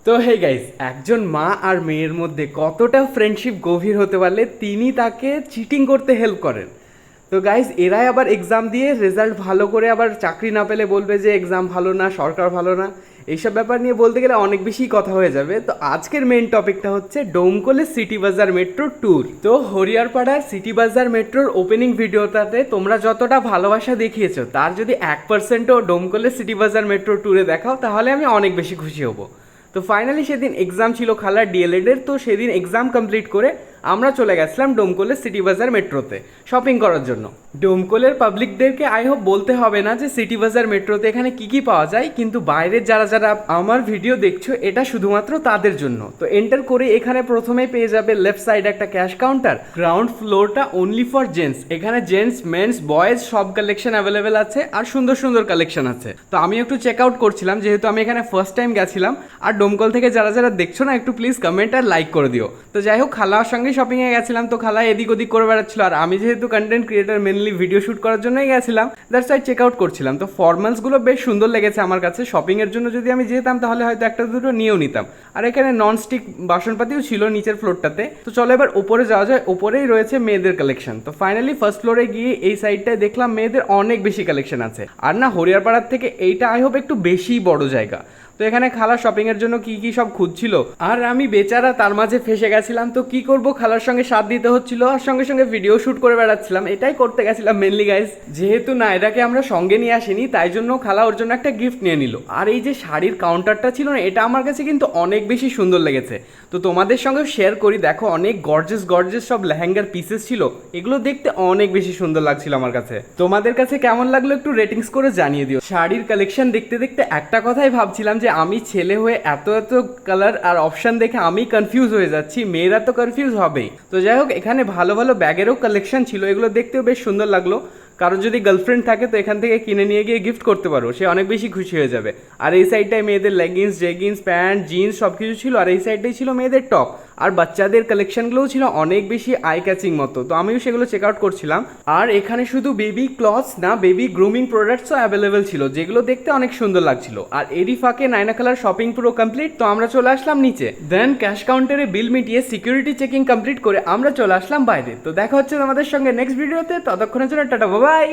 তো hey guys, একজন মা আর মেয়ের মধ্যে কতটা ফ্রেন্ডশিপ গভীর হতে পারলে তিনি তাকে চিটিং করতে হেল্প করেন। তো গাইস, এরাই আবার এক্সাম দিয়ে রেজাল্ট ভালো করে আবার চাকরি না পেলে বলবে যে এক্সাম ভালো না, সরকার ভালো না। এইসব ব্যাপার নিয়ে বলতে গেলে অনেক বেশি কথা হয়ে যাবে। তো আজকের মেইন টপিকটা হচ্ছে ডোমকলের সিটি বাজার মেট্রো ট্যুর। তো হরিয়ারপাড়ার সিটি বাজার মেট্রোর ওপেনিং ভিডিওটাতে তোমরা যতটা ভালোবাসা দেখিয়েছো তার যদি 1%ও ডোমকলের সিটি বাজার মেট্রো ট্যুরে দেখাও তাহলে আমি অনেক বেশি খুশি হব। তো ফাইনালি সেদিন এক্সাম ছিল খালার ডিএলএডের। তো সেদিন এক্সাম কমপ্লিট করে আমরা চলে গেছিলাম ডোমকলের সিটি বাজার মেট্রোতে শপিং করার জন্য। ডোমকলের পাবলিকদেরকে আই হোপ বলতে হবে না যে সিটি বাজার মেট্রোতে এখানে কি কি পাওয়া যায়, কিন্তু বাইরের যারা যারা আমার ভিডিও দেখছো এটা শুধুমাত্র তাদের জন্য। তো এন্টার করে এখানে প্রথমেই পেয়ে যাবে লেফট সাইডে একটা ক্যাশ কাউন্টার। গ্রাউন্ড ফ্লোরটা অনলি ফর জেন্টস, এখানে জেন্টস মেন্স বয়েজ সব কালেকশন অ্যাভেলেবেল আছে আর সুন্দর সুন্দর কালেকশন আছে। তো আমি একটু চেক আউট করছিলাম যেহেতু আমি এখানে ফার্স্ট টাইম গেছিলাম। আর ডোমকল থেকে যারা যারা দেখছো না একটু প্লিজ কমেন্ট আর লাইক করে দিও। তো যাই হোক, খালার সঙ্গে শপিংয়ে গেছিলাম, তো খালা এদিক ওদিক করে বেড়াচ্ছিল আর আমি যেহেতু content creator mainly video shoot করার জন্যই গেছিলাম, দ্যাটস ওয়াই চেক আউট করছিলাম। তো ফর্মালসগুলো বেশ সুন্দর লেগেছে আমার কাছে। শপিংয়ের জন্য যদি আমি যেতাম তাহলে হয়তো একটা দুটো নিয়েও নিতাম। আর এখানে ননস্টিক বাসনপাতিও ছিল নিচের ফ্লোরটাতে। তো চলো এবার উপরে যাওয়া যায়। উপরেই রয়েছে মেয়েদের কালেকশন। তো ফাইনালি ফার্স্ট ফ্লোরে গিয়ে এই সাইডটায় দেখলাম মেয়েদের অনেক বেশি কালেকশন আছে। আর না, হরিয়ারপাড়ার থেকে এইটা আই হোপ একটু বেশি বড় জায়গা। তো এখানে খালা শপিং এর জন্য কি কি সব খুঁজছিল আর আমি বেচারা তার মাঝে ফেসে গেছিলাম। তো কি করব, খালার সঙ্গে সাথ দিতে হচ্ছিল আর সঙ্গে সঙ্গে ভিডিও শুট করে বেড়াচ্ছিলাম। এটাই করতে গেছিলাম মেনলি গাইস। যেহেতু না এটাকে আমরা সঙ্গে নিয়ে আসিনি তাই জন্য খালা ওর জন্য একটা গিফট নিয়ে নিল। আর এই যে শাড়ির কাউন্টারটা ছিল না, এটা আমার কাছে কিন্তু অনেক বেশি সুন্দর লেগেছে। তো তোমাদের সঙ্গে শেয়ার করি, দেখো অনেক গর্জেস গর্জেস সব লেহেঙ্গার পিসেস ছিল। এগুলো দেখতে অনেক বেশি সুন্দর লাগছিল আমার কাছে। তোমাদের কাছে কেমন লাগলো একটু রেটিংস করে জানিয়ে দিও। শাড়ির কালেকশন দেখতে দেখতে একটা কথাই ভাবছিলাম যে আমি ছেলে হয়ে এত এত কালার আর অপশন দেখে আমি কনফিউজ হয়ে যাচ্ছি, মেয়েরা তো কনফিউজ হবেই। তো যাই হোক, এখানে ভালো ভালো ব্যাগেরও কালেকশন ছিল, এগুলো দেখতেও বেশ সুন্দর লাগলো। কারো যদি গার্লফ্রেন্ড থাকে তো এখান থেকে কিনে নিয়ে গিয়ে গিফট করতে পারো, সে অনেক বেশি খুশি হয়ে যাবে। আর এই সাইডটায় মেয়েদের লেগিংস, জেগিংস, প্যান্ট, জিন্স সব কিছু ছিল। আর এই সাইডটাই ছিল মেয়েদের টপ। আর বাচ্চাদের কালেকশনগুলোও ছিল অনেক বেশি আই ক্যাচিং মতো। তো আমিও সেগুলো চেক আউট করছিলাম। আর এখানে শুধু বেবি ক্লথস না, বেবি গ্রুমিং প্রোডাক্টসও অ্যাভেলেবেল ছিল, যেগুলো দেখতে অনেক সুন্দর লাগছিল। আর এরই ফাঁকে নাইনা কালার শপিং পুরো কমপ্লিট। তো আমরা চলে আসলাম নিচে। দেন ক্যাশ কাউন্টারে বিল মিটিয়ে সিকিউরিটি চেকিং কমপ্লিট করে আমরা চলে আসলাম বাইরে। তো দেখা হচ্ছে তোমাদের সঙ্গে নেক্সট ভিডিওতে। ততক্ষণের জন্য টাটা, বাই।